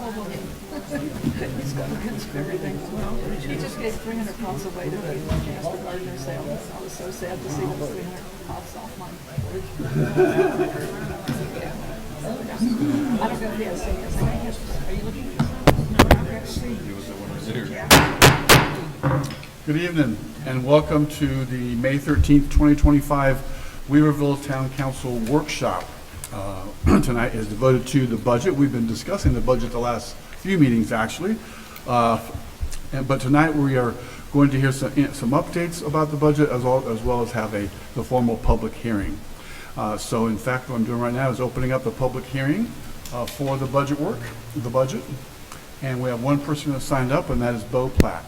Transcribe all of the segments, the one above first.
He's got everything. Well, he just gave 300 pots away to the Jasper Gardner sale. I was so sad to see those 300 pots off my porch. I don't know if he has seniors. Are you looking for Good evening and welcome to the May 13th, 2025 Weaverville Town Council Workshop. Tonight is devoted to the budget. We've been discussing the budget the last few meetings actually, but tonight we are going to hear some updates about the budget as well as have the formal public hearing. So in fact what I'm doing right now is opening up the public hearing for the budget and we have one person who signed up, and that is Bo Platt.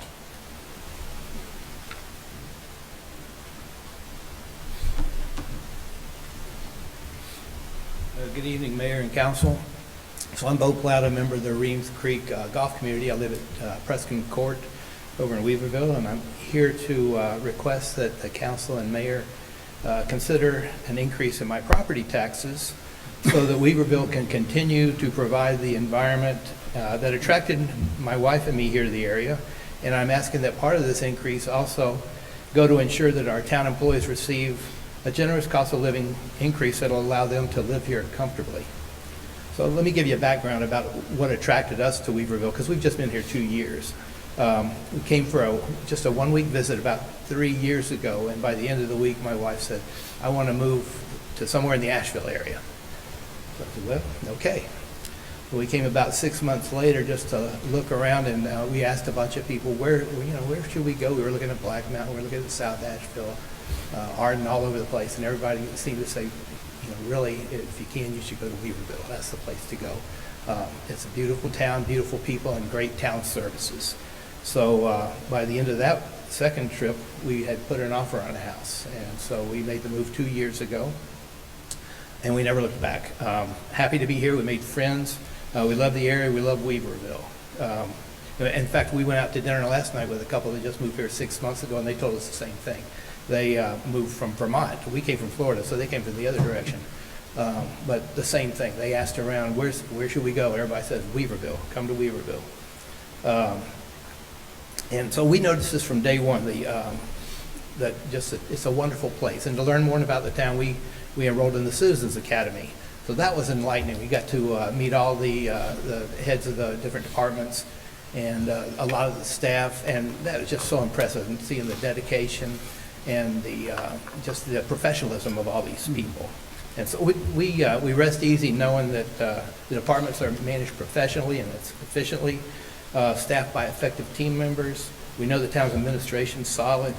Good evening, Mayor and Council. So I'm Bo Platt, a member of the Reams Creek Golf Community. I live at Preston Court over in Weaverville, and I'm here to request that the Council and Mayor consider an increase in my property taxes so that Weaverville can continue to provide the environment that attracted my wife and me here to the area. And I'm asking that part of this increase also go to ensure that our town employees receive a generous cost of living increase that will allow them to live here comfortably. So let me give you a background about what attracted us to Weaverville, because we've just been here 2 years. We came for just a 1 week visit about 3 years ago, and by the end of the week, my wife said, I want to move to somewhere in the Asheville area. So I said, well, okay. We came about 6 months later just to look around, and we asked a bunch of people, where should we go? We were looking at Black Mountain, we were looking at South Asheville, Arden, all over the place, and everybody seemed to say, really, if you can, you should go to Weaverville. That's the place to go. It's a beautiful town, beautiful people, and great town services. So by the end of that second trip, we had put an offer on a house, and so we made the move 2 years ago, and we never looked back. Happy to be here. We made friends. We love the area. We love Weaverville. In fact, we went out to dinner last night with a couple that just moved here 6 months ago, and they told us the same thing. They moved from Vermont. We came from Florida, so they came from the other direction. But the same thing. They asked around, where should we go? Everybody says, Weaverville. Come to Weaverville. And so we noticed this from day one, it's a wonderful place. And to learn more about the town, we enrolled in the Citizens Academy. So that was enlightening. We got to meet all the heads of the different departments and a lot of the staff, and that was just so impressive, and seeing the dedication and just the professionalism of all these people. And so we rest easy knowing that the departments are managed professionally and it's efficiently, staffed by effective team members. We know the town's administration's solid.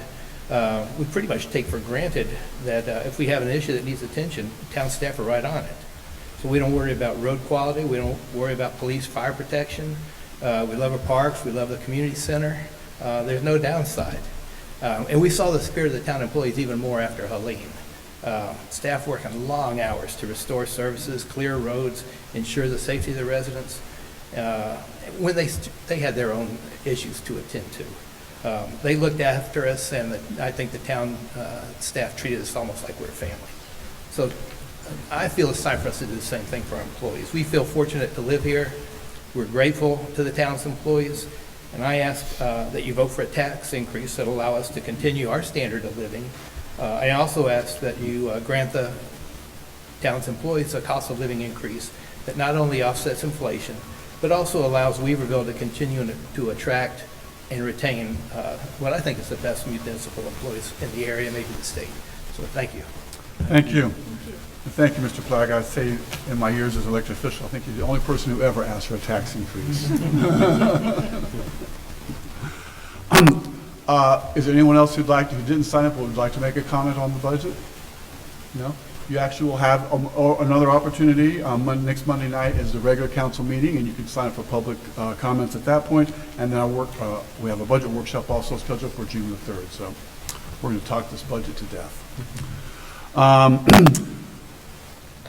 We pretty much take for granted that if we have an issue that needs attention, town staff are right on it. So we don't worry about road quality. We don't worry about police fire protection. We love our parks. We love the community center. There's no downside. And we saw the spirit of the town employees even more after Helene. Staff working long hours to restore services, clear roads, ensure the safety of the residents. When they had their own issues to attend to. They looked after us, and I think the town staff treated us almost like we're a family. So I feel it's time for us to do the same thing for our employees. We feel fortunate to live here. We're grateful to the town's employees. And I ask that you vote for a tax increase that will allow us to continue our standard of living. I also ask that you grant the town's employees a cost of living increase that not only offsets inflation, but also allows Weaverville to continue to attract and retain what I think is the best municipal employees in the area, maybe the state. So thank you. Thank you. Thank you, Mr. Platt. I'd say in my years as elected official, I think you're the only person who ever asked for a tax increase. Is there anyone else who didn't sign up, would like to make a comment on the budget? No? You actually will have another opportunity. Next Monday night is the regular council meeting, and you can sign up for public comments at that point. And then we have a budget workshop also scheduled for June the 3rd. So we're going to talk this budget to death.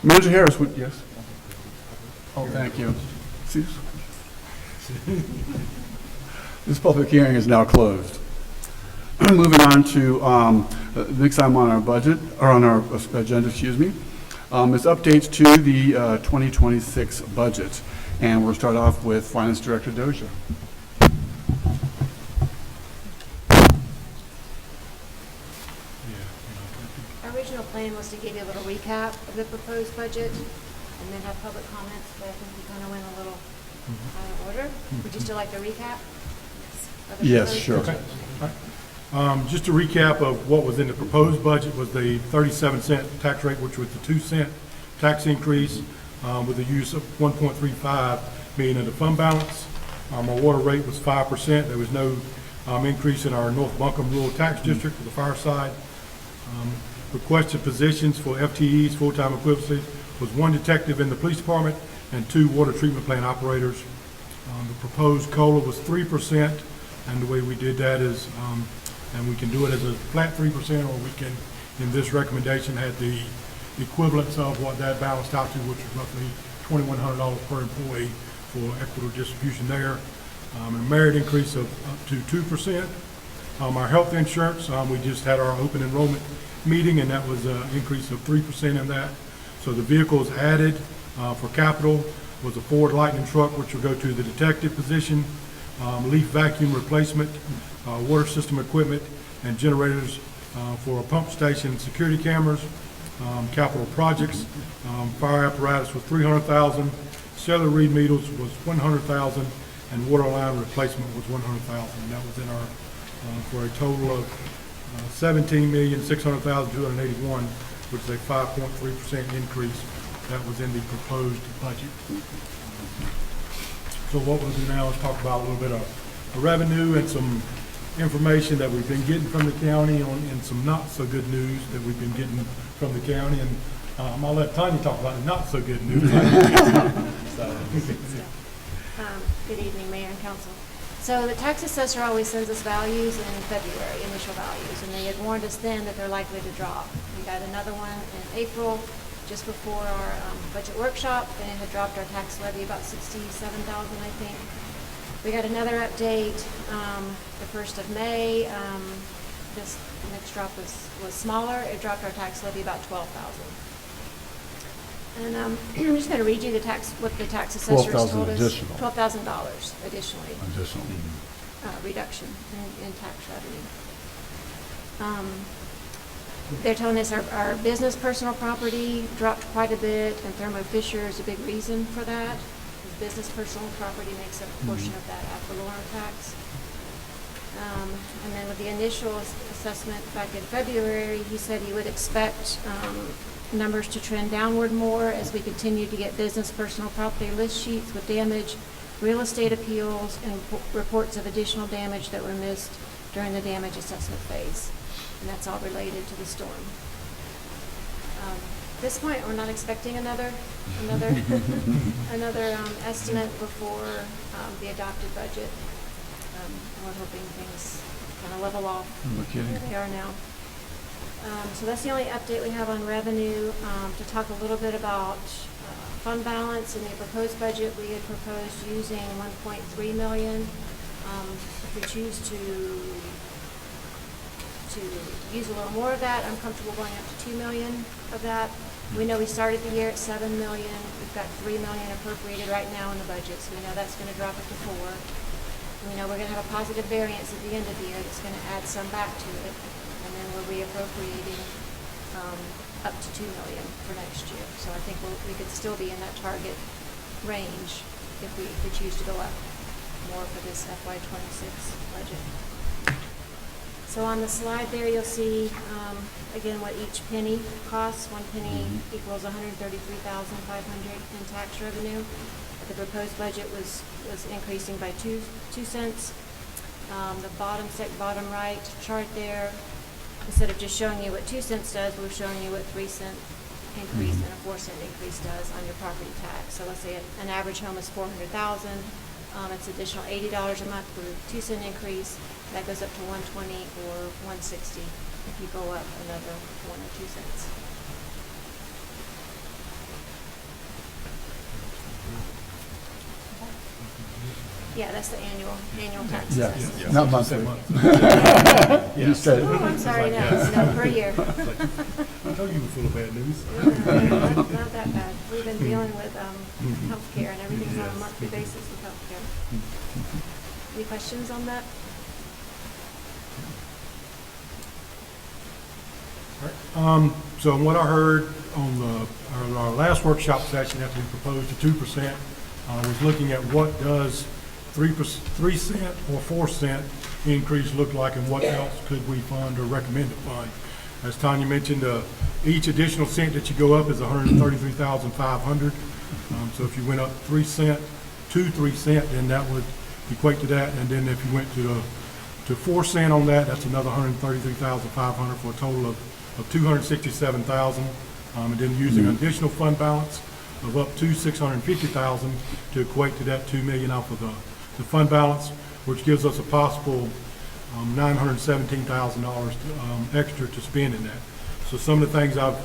Manager Harris, yes? Oh, thank you. This public hearing is now closed. Moving on to the next item on our budget, or on our agenda, excuse me, is updates to the 2026 budget. And we'll start off with Finance Director Dozier. Our original plan was to give you a little recap of the proposed budget and then have public comments, but I think we kind of went a little out of order. Would you still like the recap? of the Yes, proposed sure. budget? Just a recap of what was in the proposed budget was the 37-cent tax rate, which was the 2-cent tax increase with the use of 1.35 million in the fund balance. Our water rate was 5%. There was no increase in our North Buncombe Rural Tax District for the fire side. Requested positions for FTEs, full-time equivalency, was 1 detective in the police department and 2 water treatment plant operators. The proposed COLA was 3%, and the way we did that is, and we can do it as a flat 3%, or we can, in this recommendation, had the equivalence of what that balanced out to, which was roughly $2,100 per employee for equitable distribution there. A merit increase of up to 2%. Our health insurance, we just had our open enrollment meeting, and that was an increase of 3% in that. So the vehicles added for capital was a Ford Lightning truck, which will go to the detective position, leaf vacuum replacement, water system equipment, and generators for a pump station, security cameras, capital projects. Fire apparatus was $300,000, cellular read meters was $100,000, and water line replacement was $100,000. That was in our for a total of $17,600,281, which is a 5.3% increase. That was in the proposed budget. So what we'll do now is talk about a little bit of revenue and some information that we've been getting from the county and some not so good news that we've been getting from the county. And I'll let Tanya talk about the not so good news. Good evening, Mayor and Council. So the tax assessor always sends us values in February, initial values, and they had warned us then that they're likely to drop. We got another one in April, just before our budget workshop, and it had dropped our tax levy about $67,000, I think. We got another update the 1st of May. This next drop was smaller. It dropped our tax levy about $12,000. And I'm just going to read you what the tax assessors told us. additional. $12,000 additionally. Additional. Reduction in tax revenue. They're telling us our business personal property dropped quite a bit, and Thermo Fisher is a big reason for that. Business personal property makes up a portion of that ad valorem tax. And then with the initial assessment back in February, he said he would expect numbers to trend downward more as we continue to get business personal property list sheets with damage, real estate appeals, and reports of additional damage that were missed during the damage assessment phase. And that's all related to the storm. At this point, we're not expecting another estimate before the adopted budget. And we're hoping things kind of level off where they are now. So that's the only update we have on revenue. To talk a little bit about fund balance in the proposed budget, we had proposed using $1.3 million. If we choose to use a little more of that, I'm comfortable going up to $2 million of that. We know we started the year at $7 million. We've got $3 million appropriated right now in the budget, so we know that's going to drop it to $4 million. We know we're going to have a positive variance at the end of the year that's going to add some back to it. And then we're reappropriating up to $2 million for next year. So I think we could still be in that target range if we choose to go up more for this FY26 budget. So on the slide there, you'll see, again, what each penny costs. 1 penny equals $133,500 in tax revenue. The proposed budget was increasing by 2 cents. The bottom right chart there, instead of just showing you what 2 cents does, we're showing you what 3 cent increase and a 4 cent increase does on your property tax. So let's say an average home is $400,000. It's additional $80 a month for a 2 cent increase. That goes up to $120 or $160 if you go up another 1 or 2 cents. Yeah, that's the annual tax Yeah, assessment. not monthly. You said it. Oh, I'm sorry, no, per year. I told you you were full of bad news. Not that bad. We've been dealing with healthcare and everything's on a monthly basis with healthcare. Any questions on that? So what I heard on our last workshop session after we proposed the 2%, was looking at what does 3 cent or 4 cent increase look like and what else could we fund or recommend to fund. As Tanya mentioned, each additional cent that you go up is $133,500. So if you went up 3 cent to 3 cent, then that would equate to that. And then if you went to 4 cent on that, that's another $133,500 for a total of $267,000. And then using an additional fund balance of up to $650,000 to equate to that $2 million off of the fund balance, which gives us a possible $917,000 extra to spend in that. So some of the things I've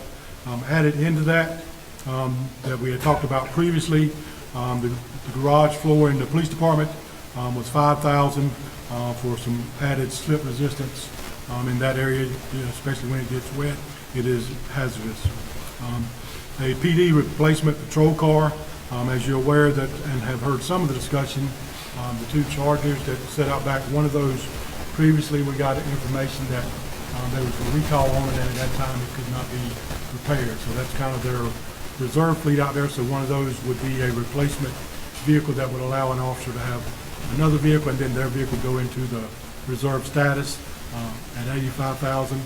added into that that we had talked about previously, the garage floor in the police department was $5,000 for some added slip resistance in that area, especially when it gets wet. It is hazardous. A PD replacement patrol car, as you're aware that and have heard some of the discussion, the 2 Chargers that set out back, one of those previously we got information that there was a recall on it, and at that time it could not be repaired. So that's kind of their reserve fleet out there. So one of those would be a replacement vehicle that would allow an officer to have another vehicle, and then their vehicle go into the reserve status at $85,000.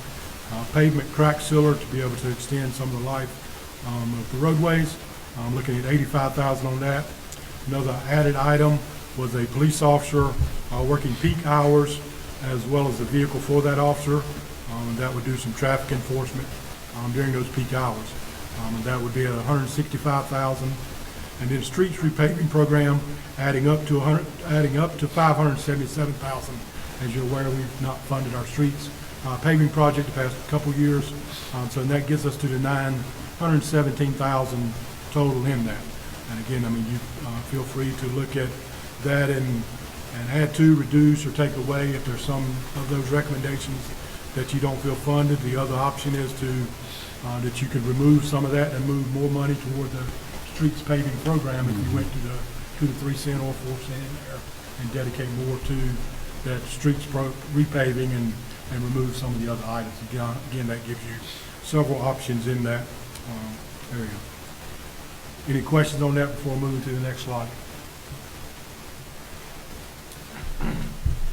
Pavement crack sealer to be able to extend some of the life of the roadways. Looking at $85,000 on that. Another added item was a police officer working peak hours, as well as a vehicle for that officer. And that would do some traffic enforcement during those peak hours. And that would be at $165,000. And then streets repaving program adding up to $577,000. As you're aware, we've not funded our streets paving project the past couple years. So that gets us to the $917,000 total in that. And again, I mean, you feel free to look at that and add to, reduce, or take away if there's some of those recommendations that you don't feel funded. The other option is to that you could remove some of that and move more money toward the streets paving program if you went to the 3 cent or 4 cent in there and dedicate more to that streets repaving and remove some of the other items. Again, that gives you several options in that area. Any questions on that before moving to the next slide?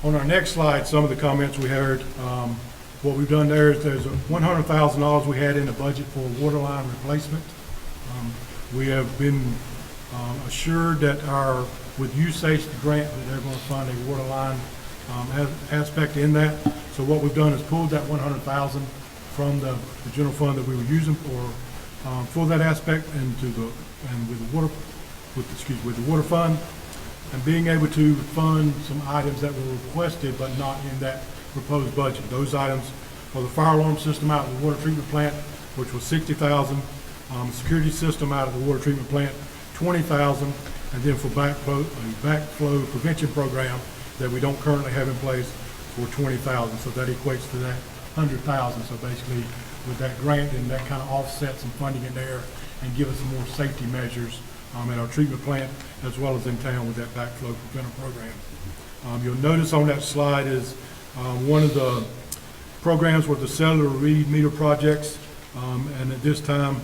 On our next slide, some of the comments we heard. What we've done there is there's $100,000 we had in the budget for water line replacement. We have been assured that with USACE grant that they're going to fund a water line aspect in that. So what we've done is pulled that $100,000 from the general fund that we were using for that aspect with the water fund, and being able to fund some items that were requested but not in that proposed budget. Those items are the fire alarm system out of the water treatment plant, which was $60,000, security system out of the water treatment plant, $20,000, and then for backflow prevention program that we don't currently have in place for $20,000. So that equates to that $100,000. So basically, with that grant, and that kind of offsets some funding in there and give us some more safety measures at our treatment plant as well as in town with that backflow prevention program. You'll notice on that slide is one of the programs with the cellular read meter projects, and at this time,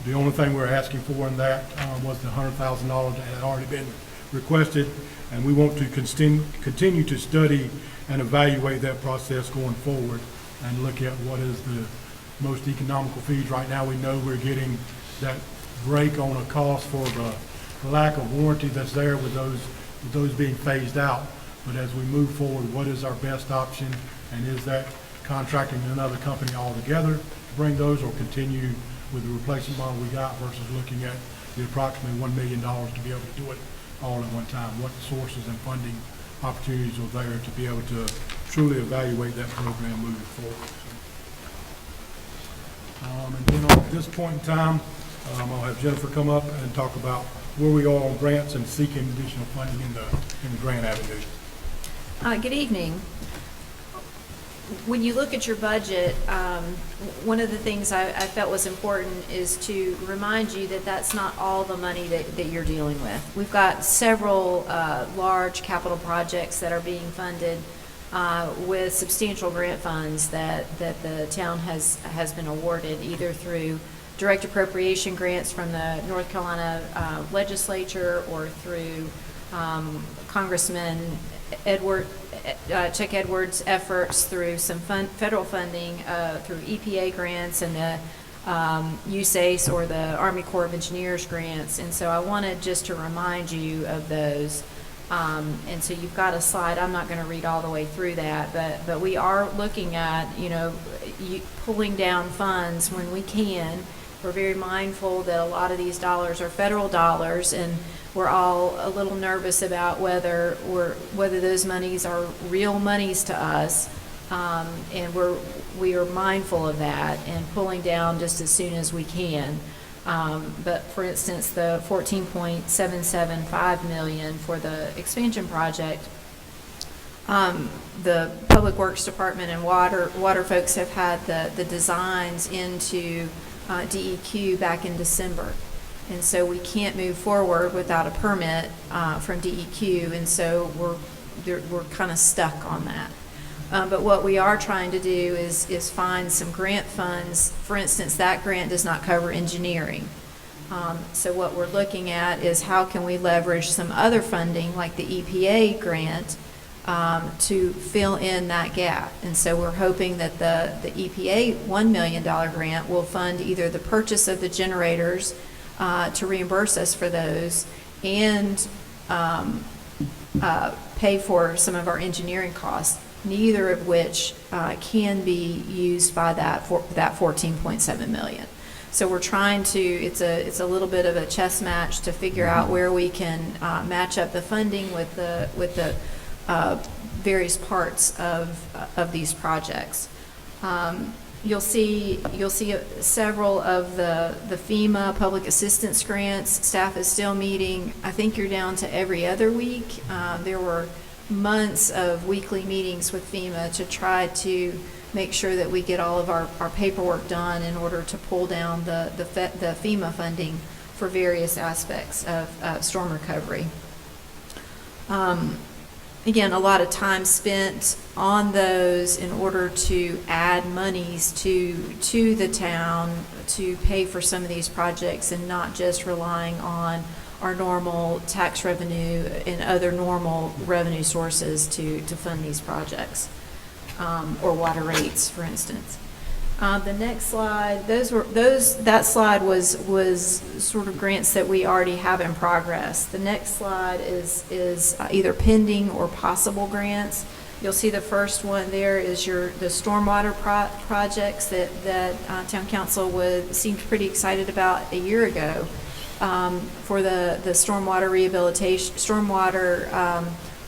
the only thing we're asking for in that was the $100,000 that had already been requested, and we want to continue to study and evaluate that process going forward and look at what is the most economical fees. Right now, we know we're getting that break on a cost for the lack of warranty that's there with those being phased out. But as we move forward, what is our best option, and is that contracting another company altogether to bring those, or continue with the replacement model we got versus looking at the approximately $1 million to be able to do it all at one time? What sources and funding opportunities are there to be able to truly evaluate that program moving forward? And then at this point in time, I'll have Jennifer come up and talk about where we are on grants and seeking additional funding in the grant avenue. Good evening. when you look at your budget, one of the things I felt was important is to remind you that that's not all the money that you're dealing with. We've got several large capital projects that are being funded with substantial grant funds that the town has been awarded, either through direct appropriation grants from the North Carolina legislature or through Congressman Chuck Edwards' efforts, through some federal funding, through EPA grants and the USACE or the Army Corps of Engineers grants. And so I wanted just to remind you of those. And so you've got a slide. I'm not going to read all the way through that, but we are looking at, pulling down funds when we can. We're very mindful that a lot of these dollars are federal dollars, and we're all a little nervous about whether those monies are real monies to us, and we are mindful of that and pulling down just as soon as we can. But for instance, the $14.775 million for the expansion project, the Public Works Department and water folks have had the designs into DEQ back in December. And so we can't move forward without a permit from DEQ, and so we're kind of stuck on that. But what we are trying to do is find some grant funds. For instance, that grant does not cover engineering. So what we're looking at is how can we leverage some other funding, like the EPA grant, to fill in that gap. And so we're hoping that the EPA $1 million grant will fund either the purchase of the generators to reimburse us for those, and pay for some of our engineering costs, neither of which can be used by that 14.7 million. So we're trying to, it's a little bit of a chess match to figure out where we can match up the funding with the various parts of these projects. You'll see several of the FEMA public assistance grants. Staff is still meeting. I think you're down to every other week. There were months of weekly meetings with FEMA to try to make sure that we get all of our paperwork done in order to pull down the FEMA funding for various aspects of storm recovery. Again, a lot of time spent on those in order to add monies to the town to pay for some of these projects, and not just relying on our normal tax revenue and other normal revenue sources to fund these projects, or water rates, for instance. The next slide, that slide was sort of grants that we already have in progress. The next slide is either pending or possible grants. You'll see the first one there is the stormwater projects that Town Council seemed pretty excited about a year ago, for the stormwater rehabilitation,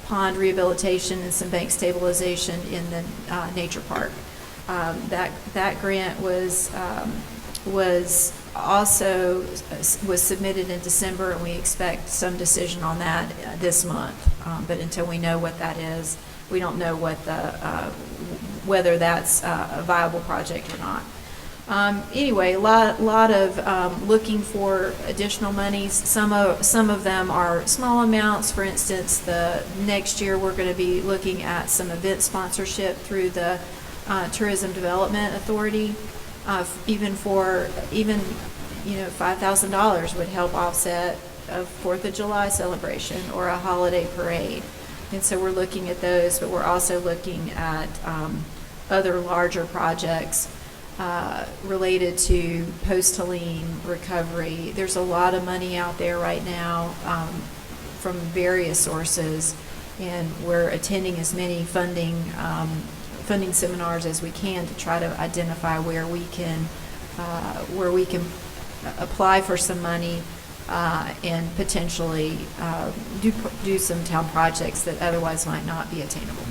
pond rehabilitation, and some bank stabilization in the nature park. That grant was submitted in December, and we expect some decision on that this month. But until we know what that is, we don't know whether that's a viable project or not. Anyway, a lot of looking for additional monies. Some of them are small amounts. For instance, the next year we're going to be looking at some event sponsorship through the Tourism Development Authority. Even $5,000 would help offset a 4th of July celebration or a holiday parade. And so we're looking at those, but we're also looking at other larger projects related to post-Helene recovery. There's a lot of money out there right now from various sources, and we're attending as many funding seminars as we can to try to identify where we can apply for some money and potentially do some town projects that otherwise might not be attainable.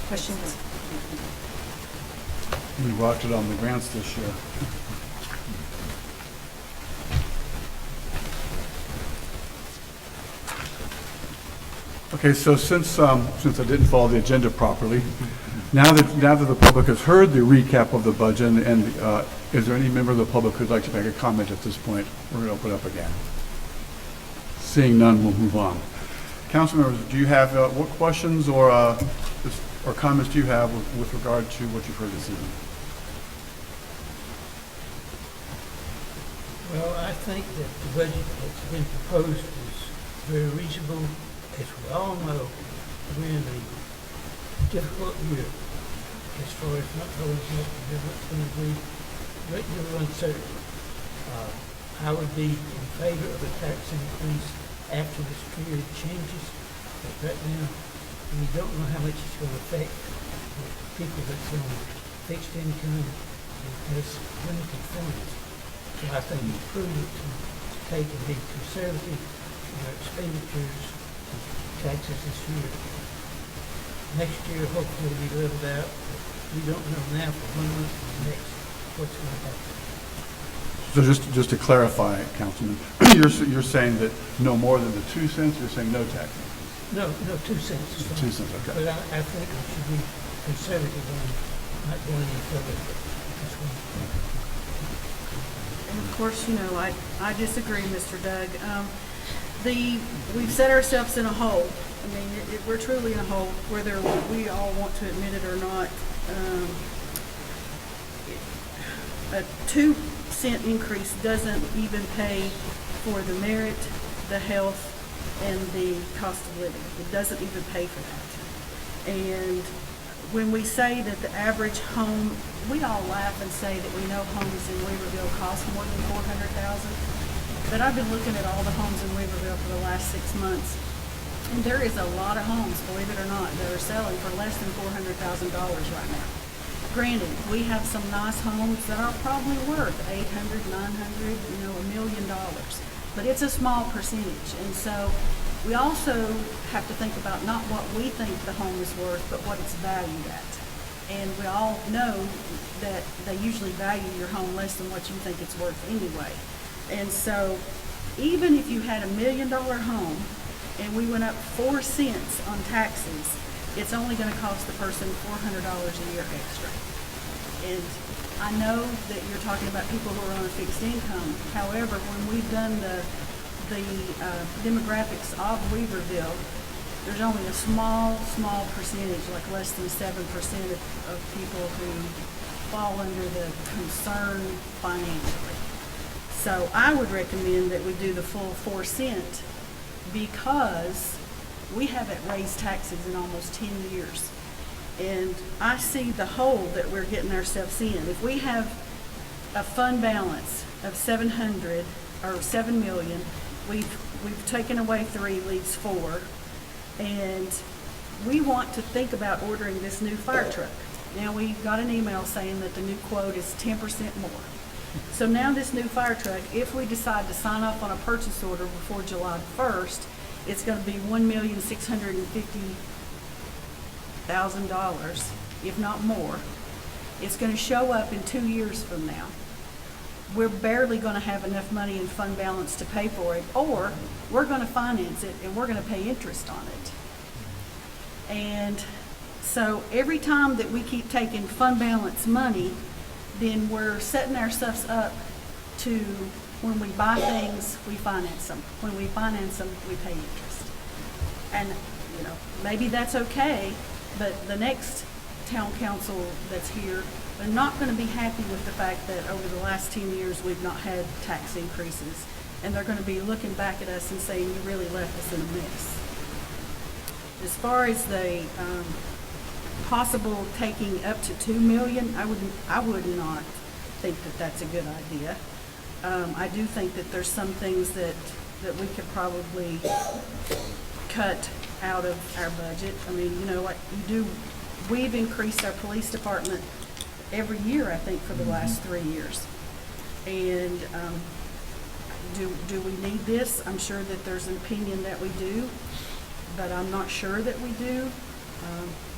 Questions? We rocked it on the grants this year. Okay, so since I didn't follow the agenda properly, now that the public has heard the recap of the budget, and is there any member of the public who'd like to make a comment at this point? We're going to open up again. Seeing none, we'll move on. Council members, do you have, what questions or comments do you have with regard to what you've heard this evening? Well, I think that the budget that's been proposed is very reasonable. As we all know, we're in a difficult year as far as not knowing what it's going to be, great deal of uncertainty. I would be in favor of a tax increase after this period changes, but right now, we don't know how much it's going to affect the people that's on fixed income and has limited funds. So I think it's prudent to take and be conservative in our expenditures and taxes this year. Next year, hopefully, it'll be leveled out, but we don't know now for 1 month and the next what's going to happen. So just to clarify, Councilman, you're saying that no more than the 2 cents, you're saying no tax increase? No, 2 cents is fine. 2 cents, okay. But I think we should be conservative on not going any further this one. And of course, I disagree, Mr. Doug. We've set ourselves in a hole. I mean, we're truly in a hole, whether we all want to admit it or not. A 2-cent increase doesn't even pay for the merit, the health, and the cost of living. It doesn't even pay for that. And when we say that the average home, we all laugh and say that we know homes in Weaverville cost more than $400,000. But I've been looking at all the homes in Weaverville for the last 6 months, and there is a lot of homes, believe it or not, that are selling for less than $400,000 right now. Granted, we have some nice homes that are probably worth $800,000, $900,000, $1 million. But it's a small percentage. And so we also have to think about not what we think the home is worth, but what it's valued at. And we all know that they usually value your home less than what you think it's worth anyway. And so even if you had $1 million home and we went up 4 cents on taxes, it's only going to cost the person $400 a year extra. And I know that you're talking about people who are on a fixed income. However, when we've done the demographics of Weaverville, there's only a small percentage, like less than 7% of people who fall under the concern financially. So I would recommend that we do the full 4 cent because we haven't raised taxes in almost 10 years. And I see the hole that we're getting ourselves in. If we have a fund balance of 700 or 7 million, we've taken away 3, leaves 4, and we want to think about ordering this new fire truck. Now we got an email saying that the new quote is 10% more. So now this new fire truck, if we decide to sign off on a purchase order before July 1st, it's going to be $1,650,000, if not more. It's going to show up in 2 years from now. We're barely going to have enough money in fund balance to pay for it, or we're going to finance it and we're going to pay interest on it. And so every time that we keep taking fund balance money, then we're setting ourselves up to, when we buy things, we finance them. When we finance them, we pay interest. And, maybe that's okay, but the next town council that's here, they're not going to be happy with the fact that over the last 10 years, we've not had tax increases. And they're going to be looking back at us and saying, you really left us in a mess. As far as the possible taking up to $2 million, I would not think that that's a good idea. I do think that there's some things that we could probably cut out of our budget. I mean, we've increased our police department every year, I think, for the last 3 years. And do we need this? I'm sure that there's an opinion that we do, but I'm not sure that we do,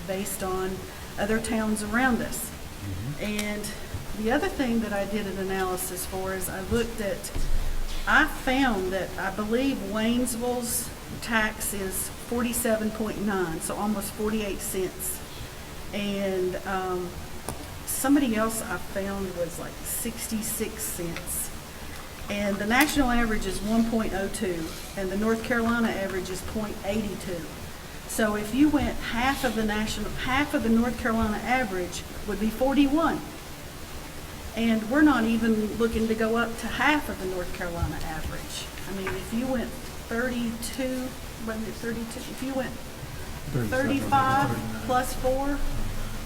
based on other towns around us. And the other thing that I did an analysis for is I looked at I found that I believe Waynesville's tax is 47.9, so almost 48 cents. And somebody else I found was like 66 cents. And the national average is 1.02, and the North Carolina average is 0.82. So if you went half of the North Carolina average would be 41. And we're not even looking to go up to half of the North Carolina average. I mean, if you went 32, wasn't it 32? If you went 35 plus 4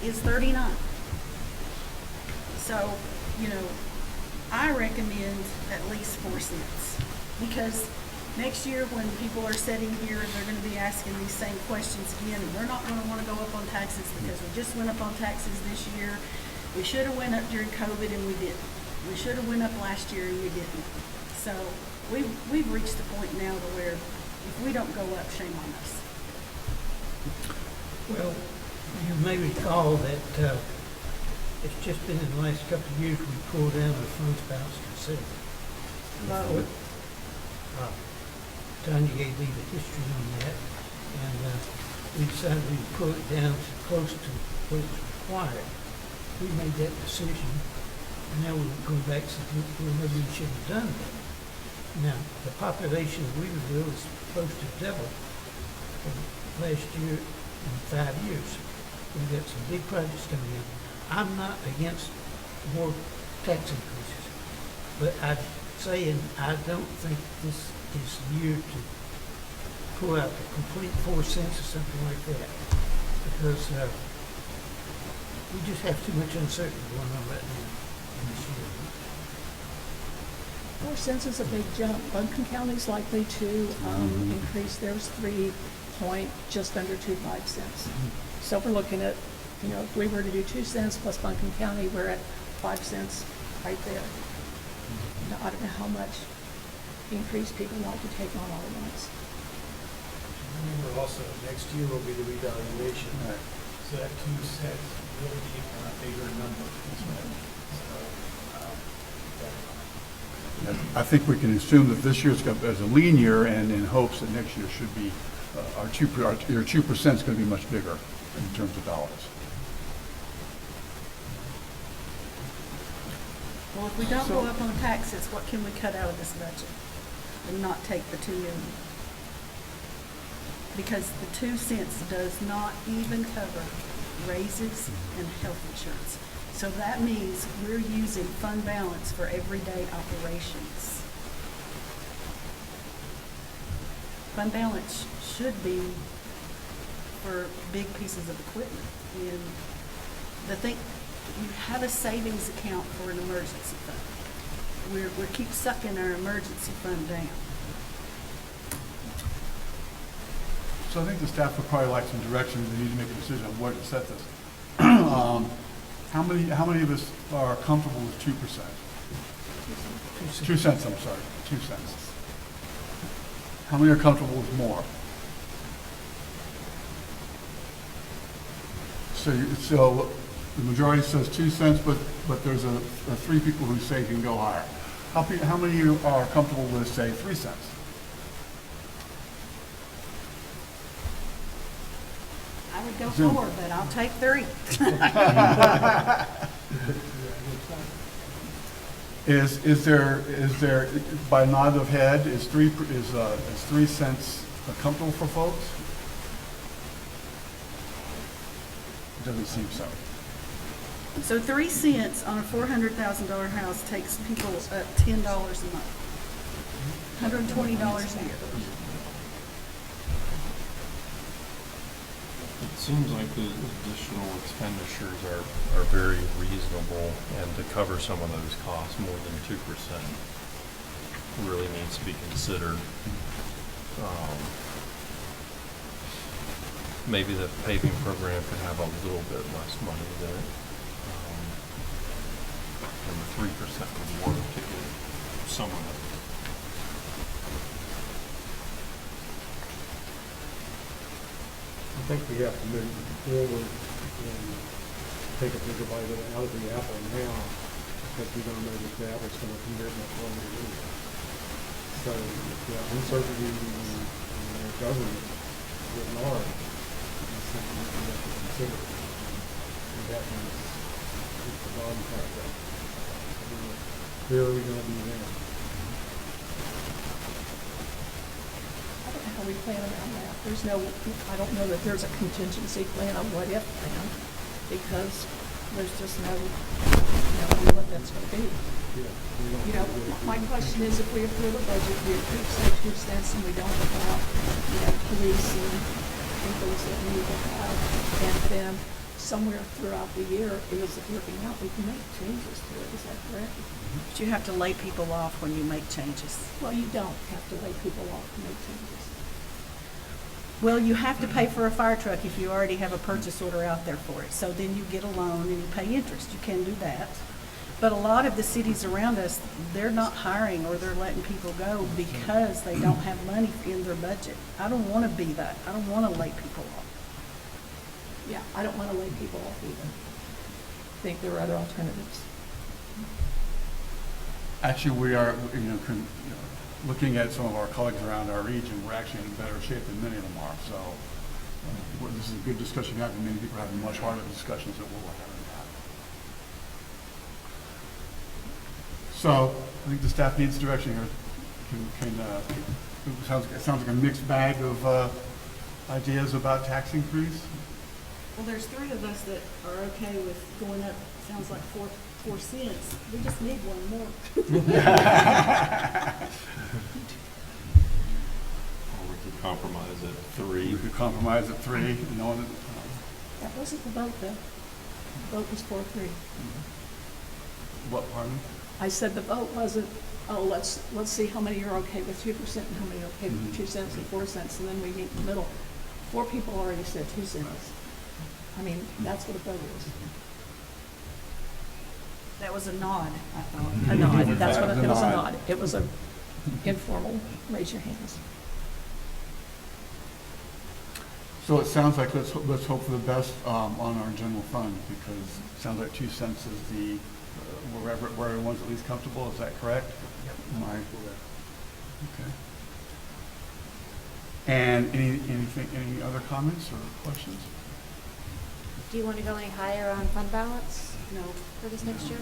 is 39. So, you know, I recommend at least 4 cents. Because next year when people are sitting here, they're going to be asking these same questions again. And they're not going to want to go up on taxes because we just went up on taxes this year. We should have went up during COVID and we didn't. We should have went up last year and we didn't. So we've reached the point now to where if we don't go up, shame on us. Well, you may recall that it's just been in the last couple of years we pulled down the funds balance considerably. Tanya gave me the history on that, and we decided we'd pull it down to close to what was required. We made that decision, and now we're going back to maybe we should have done that. Now, the population of Weaverville is supposed to double from last year in 5 years. We've got some big projects coming in. I'm not against more tax increases, but I'm saying I don't think this is the year to pull out the complete 4 cents or something like that, because we just have too much uncertainty going on right now in this year. 4 cents is a big jump. Buncombe County's likely to increase theirs just under 25 cents. So we're looking at, you know, if we were to do 2 cents plus Buncombe County, we're at 5 cents right there. Now, I don't know how much increase people want to take on all at once. Remember also, next year will be the revaluation. Right. So that 2 cents will be a bigger number. I think we can assume that this year's as a lean year, and in hopes that next year should be, your 2% is going to be much bigger in terms of dollars. Well, if we don't go up on taxes, what can we cut out of this budget and not take the 2 million? Because the 2 cents does not even cover raises and health insurance. So that means we're using fund balance for everyday operations. Fund balance should be for big pieces of equipment. And the thing, you have a savings account for an emergency fund. We keep sucking our emergency fund down. So I think the staff would probably like some direction. We need to make a decision on where to set this. How many of us are comfortable with 2%? 2 cents, I'm sorry, 2 cents. How many are comfortable with more? So the majority says 2 cents, but there's 3 people who say you can go higher. How many of you are comfortable with, say, 3 cents? I would go 4, but I'll take 3. Is there by nod of head is 3 cents comfortable for folks? It doesn't seem so. So 3 cents on a $400,000 house takes people up $10 a month, $120 a year. It seems like the additional expenditures are very reasonable, and to cover some of those costs, more than 2% really needs to be considered. Maybe the paving program could have a little bit less money in it. And the 3% would work to get some of it. I think we have to move forward and take a bigger bite out of the apple now, because we don't know that that was going to convert much longer. So, the uncertainty in their government writ large is something that we have to consider. And that means it's the bond contract. Where are we gonna be then? I don't know how we plan around that. There's no, I don't know that there's a contingency plan, a what-if plan, because there's just no, idea what that's gonna be. Yeah, we don't You know, my question is, if we approve a budget, we approve say 2 cents, and we don't have, police and things that we need to have, and then somewhere throughout the year, is it working out, we can make changes to it, is that correct? But you have to lay people off when you make changes. Well, you don't have to lay people off to make changes. Well, you have to pay for a fire truck if you already have a purchase order out there for it. So then you get a loan and you pay interest. You can do that. But a lot of the cities around us, they're not hiring or they're letting people go because they don't have money in their budget. I don't want to be that. I don't want to lay people off. Yeah, I don't want to lay people off either. I think there are other alternatives. Actually, we are, looking at some of our colleagues around our region, we're actually in better shape than many of them are. So this is a good discussion to have, and many people are having much harder discussions than we're having. So I think the staff needs direction here. It sounds like a mixed bag of ideas about tax increase. Well, there's 3 of us that are okay with going up, sounds like 4 cents. We just need one more. Or we could compromise at 3. We could compromise at 3, That wasn't the vote, though. The vote was 4-3. What, pardon? I said the vote wasn't, oh, let's see how many are okay with 2% and how many are okay with 2 cents and 4 cents, and then we meet in the middle. 4 people already said 2 cents. I mean, that's what a vote is. That was a nod, I thought. A nod, that's what, it was a nod. nod. It was a informal, raise your hands. So it sounds like let's hope for the best on our general fund, because it sounds like 2 cents is the where everyone's at least comfortable. Is that correct? Yep. Okay. And any other comments or questions? Do you want to go any higher on fund balance No. for this next year?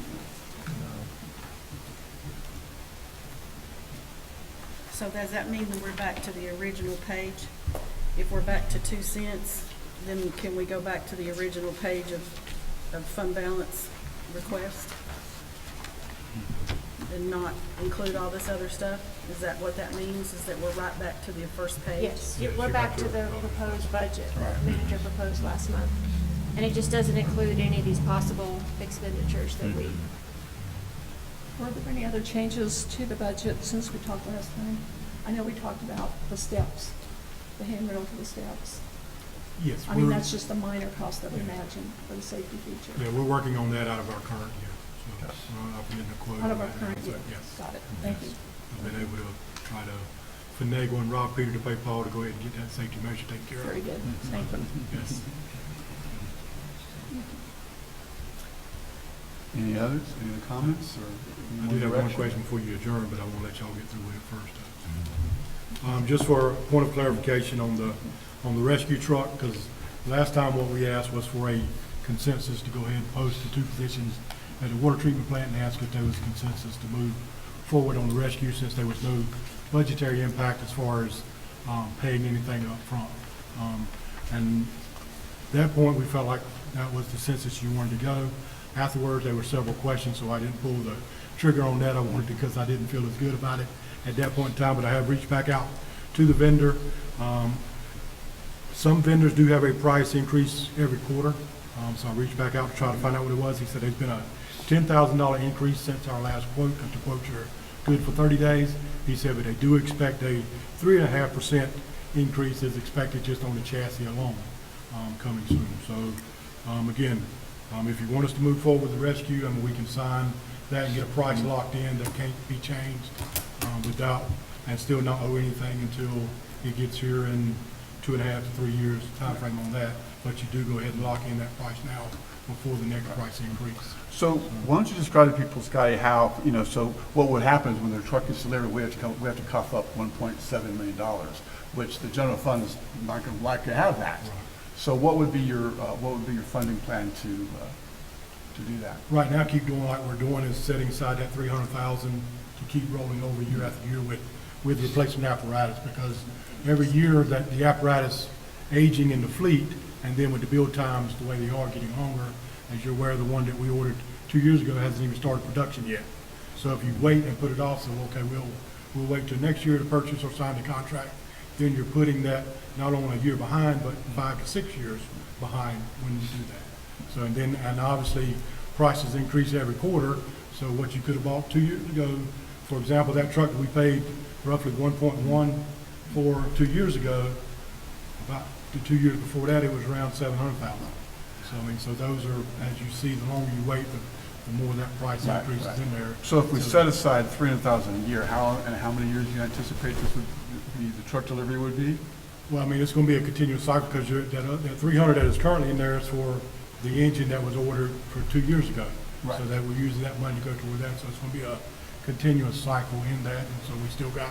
So does that mean that we're back to the original page? If we're back to 2 cents, then can we go back to the original page of fund balance request? And not include all this other stuff? Is that what that means? Is that we're right back to the first page? Yes, we're back to the proposed budget that the manager proposed last month. And it just doesn't include any of these possible expenditures that we, Were there any other changes to the budget since we talked last time? I know we talked about the steps, the handrail to the steps. Yes. I mean, that's just a minor cost, I would imagine, for the safety feature. Yeah, we're working on that out of our current year. So I'll be getting a quote. Out on of our that now. current So, year. Yes. Got it, thank you. I've been able to try to finagle and rob Peter to pay Paul to go ahead and get that safety measure taken care of. Very good, thank you. Yes. Any others? Any other comments or? I did have one question before you adjourn, but I want to let y'all get through with it first. Just for a point of clarification on the rescue truck, because last time what we asked was for a consensus to go ahead and post the 2 positions at the water treatment plant and ask if there was consensus to move forward on the rescue, since there was no budgetary impact as far as paying anything up front. And at that point, we felt like that was the census you wanted to go. Afterwards, there were several questions, so I didn't pull the trigger on that. I wanted to, because I didn't feel as good about it at that point in time, but I have reached back out to the vendor. Some vendors do have a price increase every quarter, so I reached back out to try to find out what it was. He said there's been a $10,000 increase since our last quote, and the quotes are good for 30 days. He said, but they do expect a 3.5% increase is expected just on the chassis alone coming soon. So again, if you want us to move forward with the rescue, we can sign that and get a price locked in that can't be changed without, and still not owe anything until it gets here in 2.5 to 3 years timeframe on that, but you do go ahead and lock in that price now before the next price increase. So why don't you describe to people, Scotty, how, so what would happen is when their truck is delivered, we have to cough up $1.7 million, which the general fund is not going to like to have that. So what would be your funding plan to do that? Right now, keep doing like we're doing is setting aside that 300,000 to keep rolling over year after year with replacement apparatus, because every year that the apparatus aging in the fleet, and then with the build times the way they are getting longer, as you're aware, the one that we ordered 2 years ago hasn't even started production yet. So if you wait and put it off, so okay, we'll wait till next year to purchase or sign the contract, then you're putting that not only a year behind, but 5 to 6 years behind when you do that. So and obviously prices increase every quarter. So what you could have bought 2 years ago, for example, that truck that we paid roughly 1.1 for 2 years ago, about the 2 years before that, it was around 700,000. So so those are, as you see, the longer you wait, the more that price increases in there. So if we set aside $300,000 a year, how many years do you anticipate the truck delivery would be? Well, I mean, it's going to be a continuous cycle, because that 300 that is currently in there is for the engine that was ordered for 2 years ago. Right. So that we're using that money to go toward that. So it's going to be a continuous cycle in that. And so we still got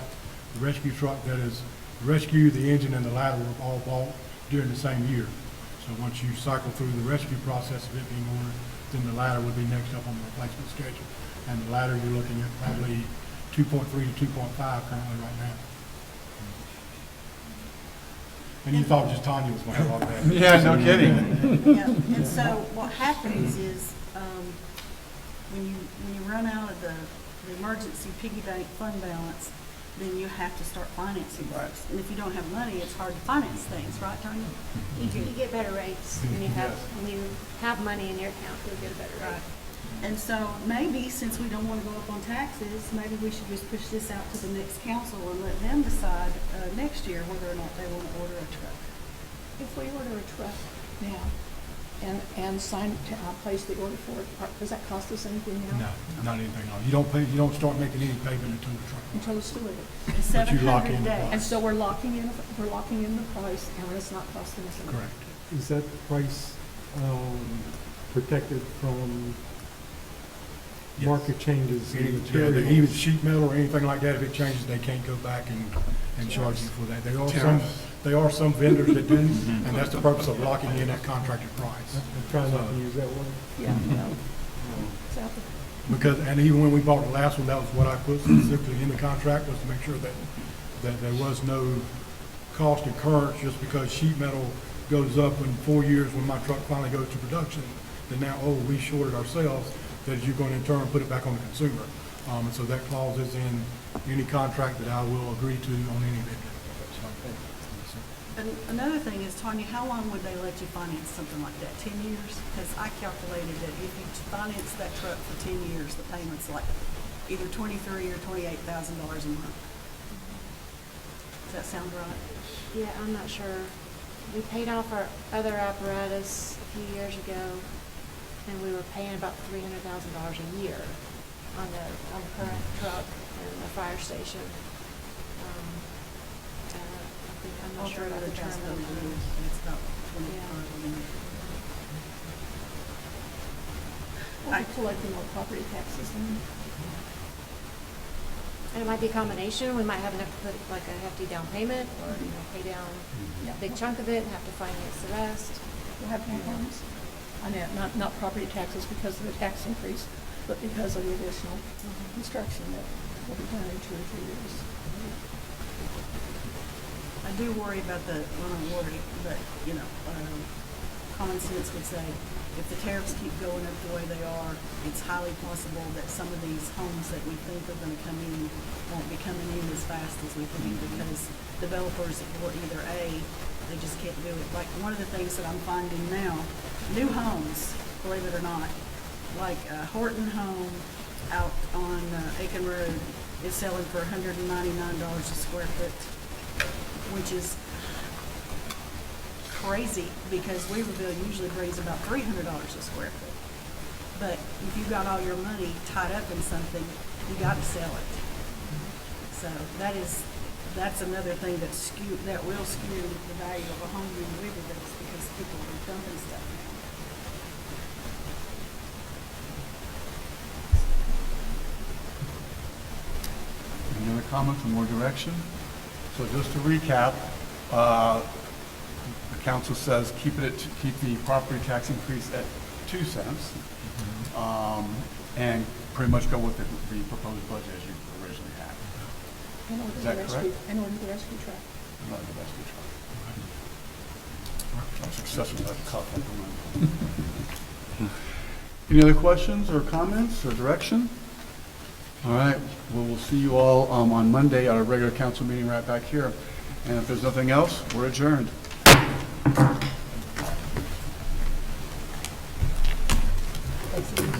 the rescue truck that is rescue, the engine, and the ladder were all bought during the same year. So once you cycle through the rescue process of it being ordered, then the ladder would be next up on the replacement schedule. And the ladder, you're looking at probably 2.3 to 2.5 currently right now. And you thought just Tanya was going to have all that. Yeah, no kidding. Yeah, and so what happens is, when you run out of the emergency piggy bank fund balance, then you have to start financing things. And if you don't have money, it's hard to finance things, right, Tanya? You get better rates when you have money in your account, you'll get a better rate. And so maybe, since we don't want to go up on taxes, maybe we should just push this out to the next council and let them decide next year whether or not they want to order a truck. If we order a truck now and place the order for it, does that cost us anything now? No, not anything else. You don't start making any payment until the truck. Until it's delivered. It's But you lock 700 in the days. price. And so we're locking in the price, and it's not costing us anything. Correct. Is that price protected from Yes. market changes in Even materials? sheet metal or anything like that, if it changes, they can't go back and charge you for that. There are some vendors that do, and that's the purpose of locking in that contracted price. I'm trying not to use that word. Yeah, no. Exactly. Because, and even when we bought the last one, that was what I put specifically in the contract, was to make sure that there was no cost incurrence just because sheet metal goes up in 4 years when my truck finally goes to production. Then now, we shorted ourselves, that you're going to in turn put it back on the consumer. And so that clause is in any contract that I will agree to on any vendor. And another thing is, Tanya, how long would they let you finance something like that? 10 years? Because I calculated that if you finance that truck for 10 years, the payment's like either $23,000 or $28,000 a month. Does that sound right? Yeah, I'm not sure. We paid off our other apparatus a few years ago, and we were paying about $300,000 a year on the current truck and the fire station. I'm not sure about the term of the money. It's about 25. We'll be collecting more property taxes then. And it might be a combination. We might have enough to put like a hefty down payment, or pay down a big chunk of it and have to finance the rest. We'll have more homes. I know, not property taxes because of the tax increase, but because of the additional construction that will be done in 2 or 3 years. I do worry about the unawarded, but, common sense would say, if the tariffs keep going up the way they are, it's highly possible that some of these homes that we think are gonna come in won't be coming in as fast as we think, because developers will either they just can't do it. Like, one of the things that I'm finding now, new homes, believe it or not, like a Horton home out on Aiken Road is selling for $199 a square foot, which is crazy, because Weaverville usually brings about $300 a square foot. But if you've got all your money tied up in something, you got to sell it. So that is that's another thing that will skew the value of a home in Weaverville is because people are dumping stuff now. Any other comments or more direction? So just to recap, the council says keep the property tax increase at 2 cents, and pretty much go with the proposed budget as you originally had. And order Is the that rescue, correct? and order the rescue truck. Not the best we try. Our successors have caught that one. Any other questions or comments or direction? All right, well, we'll see you all on Monday at our regular council meeting right back here. And if there's nothing else, we're adjourned. Thanks.